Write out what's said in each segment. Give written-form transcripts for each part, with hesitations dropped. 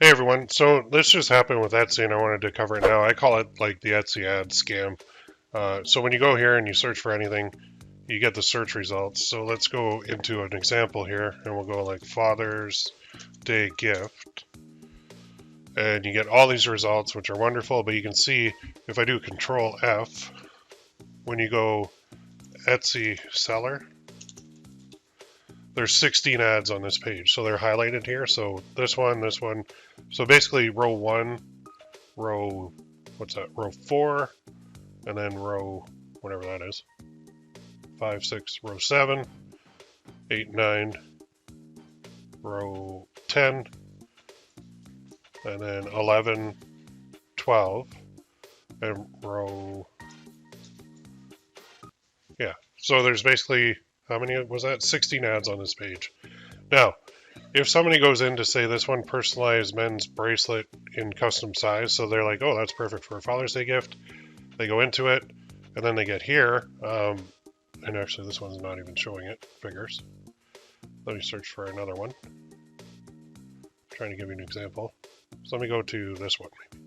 Hey everyone, so this just happened with Etsy and I wanted to cover it now. I call it like the Etsy ad scam. So when you go here and you search for anything, you get the search results. So let's go into an example here and we'll go like Father's Day gift. And you get all these results, which are wonderful, but you can see if I do Control F, when you go Etsy seller, there's 16 ads on this page. So they're highlighted here. So this one, this one. So basically row one, row, what's that? Row four, and then row, whatever that is, 5, 6, row 7, 8, 9, row 10, and then 11, 12, and row, yeah. So there's basically, how many was that? 16 ads on this page. Now, if somebody goes in to say this one personalized men's bracelet in custom size, so they're like, oh, that's perfect for a Father's Day gift. They go into it, and then they get here, and actually this one's not even showing it, figures. Let me search for another one. I'm trying to give you an example. So let me go to this one, maybe.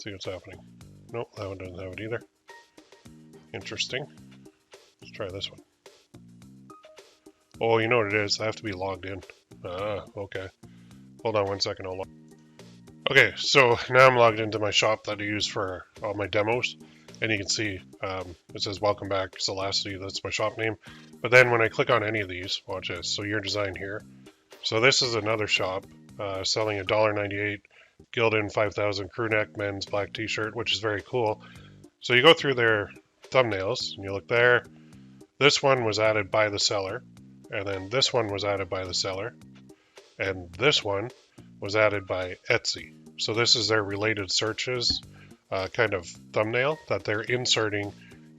See what's happening. Nope, that one doesn't have it either. Interesting. Let's try this one. Oh, you know what it is? I have to be logged in. Ah, okay. Hold on one second. I'll log. Okay, so now I'm logged into my shop that I use for all my demos. And you can see it says welcome back Celacity. That's my shop name. But then when I click on any of these, watch this. So your design here. So this is another shop selling a $1.98 Gildan 5000 crew neck men's black t-shirt, which is very cool. So you go through their thumbnails and you look there. This one was added by the seller, and then this one was added by the seller, and this one was added by Etsy. So this is their related searches kind of thumbnail that they're inserting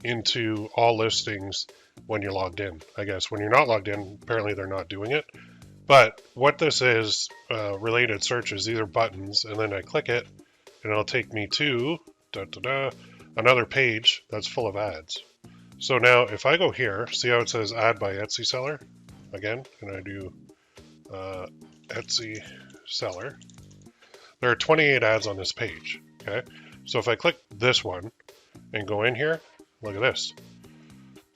into all listings when you're logged in. I guess when you're not logged in, apparently they're not doing it. But what this is, related searches, these are buttons, and then I click it, and it'll take me to another page that's full of ads. So now if I go here, see how it says add by Etsy seller? Again, and I do Etsy seller. There are 28 ads on this page, okay? So if I click this one and go in here, look at this.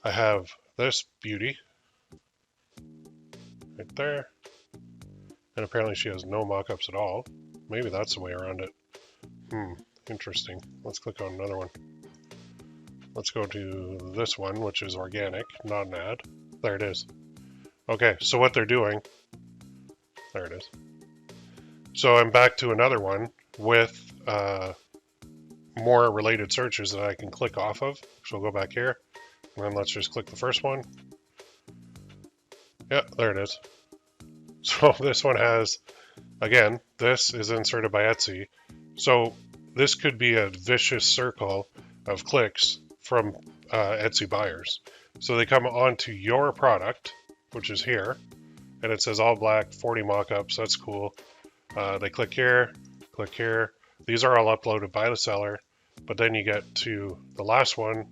I have this beauty right there. And apparently she has no mock-ups at all. Maybe that's the way around it. Interesting. Let's click on another one. Let's go to this one, which is organic, not an ad. There it is. Okay, so what they're doing, there it is. So I'm back to another one with more related searches that I can click off of. So we'll go back here, and then let's just click the first one. Yeah, there it is. So this one has, again, this is inserted by Etsy. So this could be a vicious circle of clicks from Etsy buyers. So they come onto your product, which is here, and it says all black, 40 mock-ups. That's cool. They click here. These are all uploaded by the seller, but then you get to the last one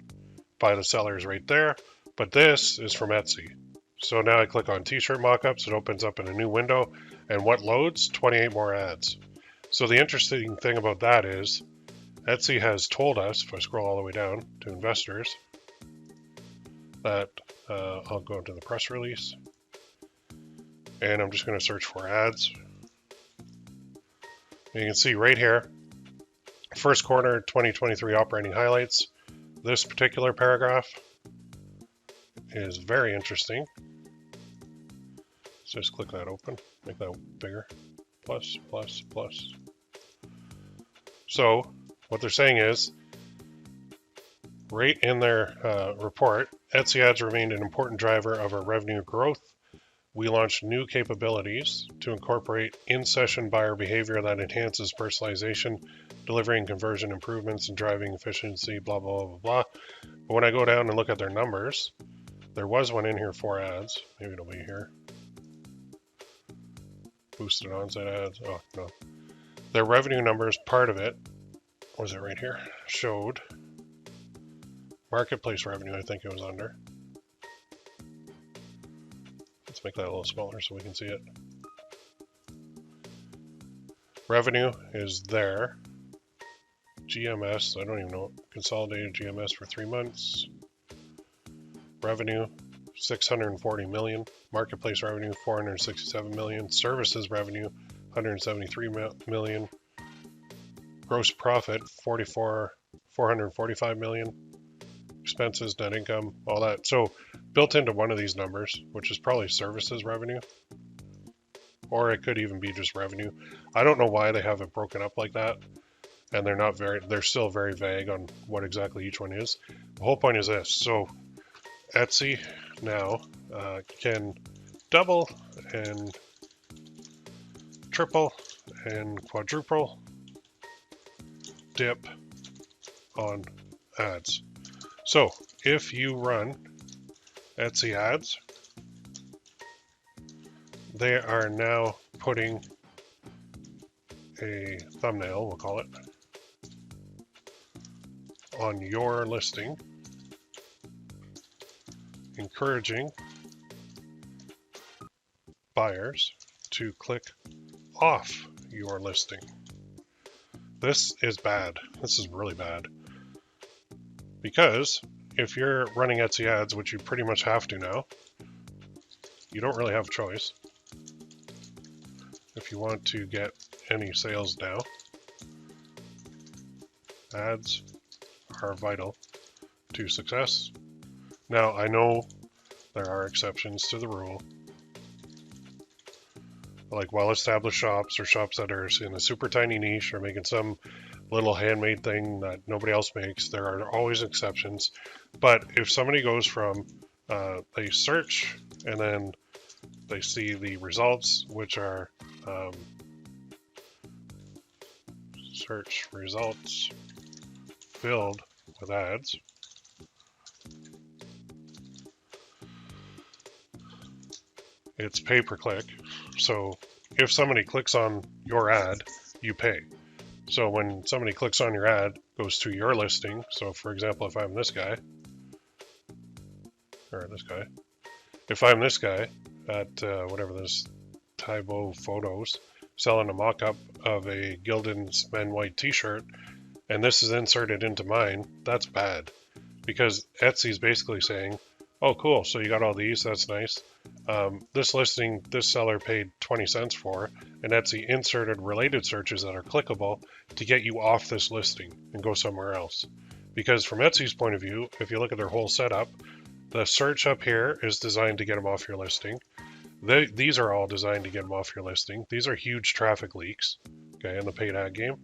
by the sellers right there. But this is from Etsy. So now I click on t-shirt mockups. It opens up in a new window, and what loads? 28 more ads. So the interesting thing about that is Etsy has told us, if I scroll all the way down to investors, that I'll go into the press release, and I'm just going to search for ads. And you can see right here, first quarter 2023 operating highlights. This particular paragraph is very interesting. So just click that open, make that bigger, plus. So what they're saying is, right in their report, Etsy ads remained an important driver of our revenue growth. We launched new capabilities to incorporate in-session buyer behavior that enhances personalization, delivering conversion improvements and driving efficiency, blah, blah, blah, blah. But when I go down and look at their numbers, there was one in here for ads. Maybe it'll be here. Boosted on-site ads. Oh, no. Their revenue numbers, part of it, was it right here? Showed marketplace revenue, I think it was under. Let's make that a little smaller so we can see it. Revenue is there. GMS, I don't even know. Consolidated GMS for 3 months. Revenue, 640 million. Marketplace revenue, 467 million. Services revenue, 173 million. Gross profit, 445 million. Expenses, net income, all that. So built into one of these numbers, which is probably services revenue, or it could even be just revenue. I don't know why they have it broken up like that, and they're still very vague on what exactly each one is. The whole point is this. So Etsy now can double and triple and quadruple dip on ads. So if you run Etsy ads, they are now putting a thumbnail, we'll call it, on your listing, encouraging buyers to click off your listing. This is bad. This is really bad. Because if you're running Etsy ads, which you pretty much have to now, you don't really have a choice. If you want to get any sales now, ads are vital to success. Now, I know there are exceptions to the rule, like well-established shops or shops that are in a super tiny niche or making some little handmade thing that nobody else makes. There are always exceptions. But if somebody goes from they search and then they see the results, which are search results filled with ads, it's pay per click. So if somebody clicks on your ad, you pay. So when somebody clicks on your ad, goes to your listing. So for example, if I'm this guy, or this guy, if I'm this guy at whatever this Tybo Photos, selling a mock-up of a Gildan Men White t-shirt, and this is inserted into mine, that's bad. Because Etsy's basically saying, oh cool, so you got all these, that's nice. This listing, this seller paid 20 cents for, and Etsy inserted related searches that are clickable to get you off this listing and go somewhere else. Because from Etsy's point of view, if you look at their whole setup, the search up here is designed to get them off your listing. These are all designed to get them off your listing. These are huge traffic leaks, okay, in the paid ad game.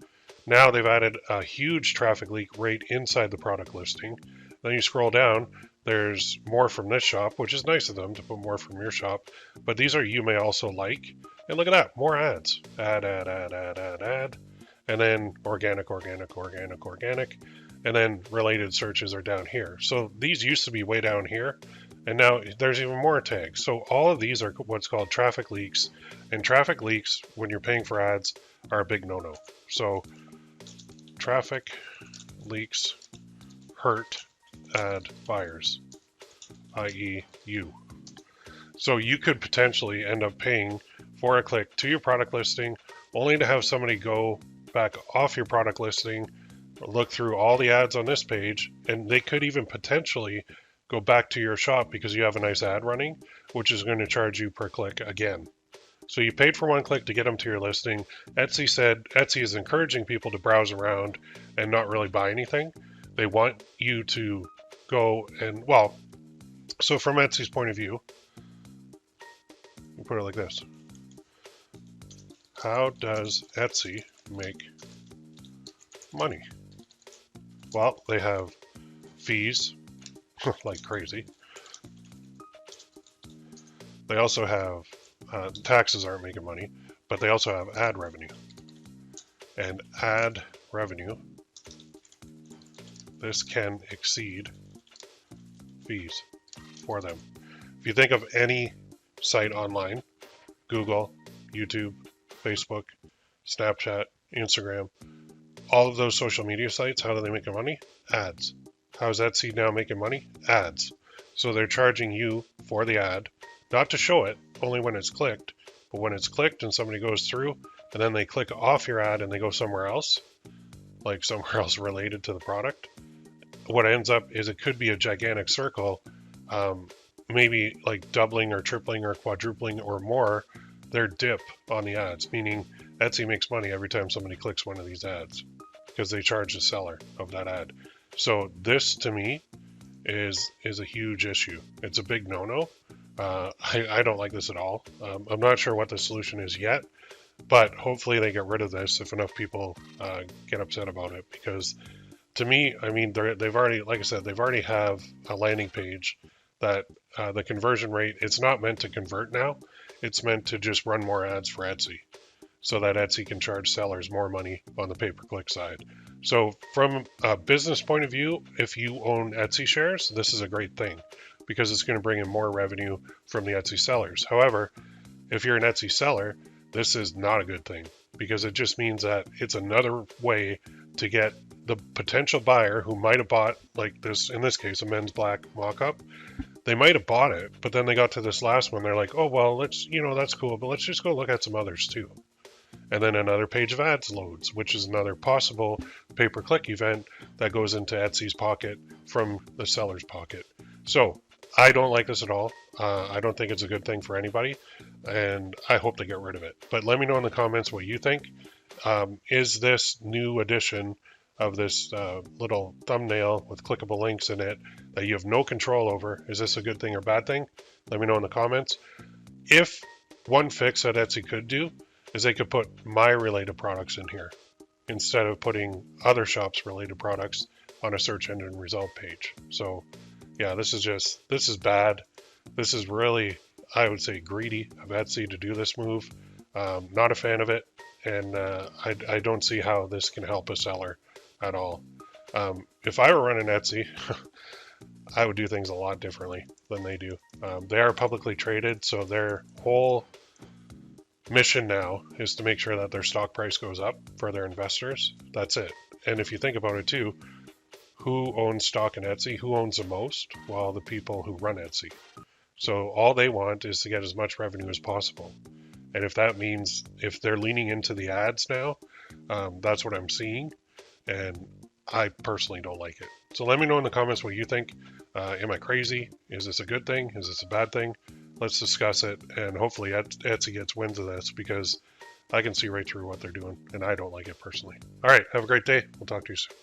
Now they've added a huge traffic leak right inside the product listing. Then you scroll down, there's more from this shop, which is nice of them to put more from your shop. But these are you may also like. And look at that, more ads. Ad. And then organic. And then related searches are down here. So these used to be way down here. And now there's even more tags. So all of these are what's called traffic leaks. And traffic leaks, when you're paying for ads, are a big no-no. So traffic leaks hurt ad buyers, i.e. you. So you could potentially end up paying for a click to your product listing only to have somebody go back off your product listing, look through all the ads on this page, and they could even potentially go back to your shop because you have a nice ad running, which is going to charge you per click again. So you paid for one click to get them to your listing. Etsy said Etsy is encouraging people to browse around and not really buy anything. They want you to go and, well, so from Etsy's point of view, you put it like this. How does Etsy make money? Well, they have fees like crazy. They also have taxes aren't making money, but they also have ad revenue. And ad revenue, this can exceed fees for them. If you think of any site online, Google, YouTube, Facebook, Snapchat, Instagram, all of those social media sites, how do they make their money? Ads. How is Etsy now making money? Ads. So they're charging you for the ad, not to show it, only when it's clicked, But when it's clicked and somebody goes through and then they click off your ad and they go somewhere else, like somewhere else related to the product, what ends up is it could be a gigantic circle, maybe like doubling or tripling or quadrupling or more their dip on the ads, meaning Etsy makes money every time somebody clicks one of these ads because they charge the seller of that ad. So this to me is a huge issue. It's a big no-no. I don't like this at all. I'm not sure what the solution is yet, but hopefully they get rid of this if enough people get upset about it, because to me, I mean, they've already, like I said, they've already have a landing page that the conversion rate, it's not meant to convert now. It's meant to just run more ads for Etsy so that Etsy can charge sellers more money on the pay-per-click side. So from a business point of view, if you own Etsy shares, this is a great thing because it's going to bring in more revenue from the Etsy sellers. However, if you're an Etsy seller, this is not a good thing because it just means that it's another way to get the potential buyer who might have bought, like this, in this case, a men's black mock-up. They might have bought it, but then they got to this last one. They're like, oh, well, let's, that's cool, but let's just go look at some others too. And then another page of ads loads, which is another possible pay-per-click event that goes into Etsy's pocket from the seller's pocket. So I don't like this at all. I don't think it's a good thing for anybody, and I hope they get rid of it. But let me know in the comments what you think. Is this new addition of this little thumbnail with clickable links in it that you have no control over, is this a good thing or bad thing? Let me know in the comments. If one fix that Etsy could do is they could put my related products in here instead of putting other shops related products on a search engine result page. So yeah, this is bad. This is really, I would say, greedy of Etsy to do this move. Not a fan of it, and I don't see how this can help a seller at all. If I were running Etsy, I would do things a lot differently than they do. They are publicly traded, so their whole mission now is to make sure that their stock price goes up for their investors. That's it. And if you think about it too, who owns stock in Etsy? Who owns the most? Well, the people who run Etsy. So all they want is to get as much revenue as possible. And if that means, if they're leaning into the ads now, that's what I'm seeing. And I personally don't like it. So let me know in the comments what you think. Am I crazy? Is this a good thing? Is this a bad thing? Let's discuss it. And hopefully Etsy gets wind of this, because I can see right through what they're doing and I don't like it personally. All right. Have a great day. We'll talk to you soon.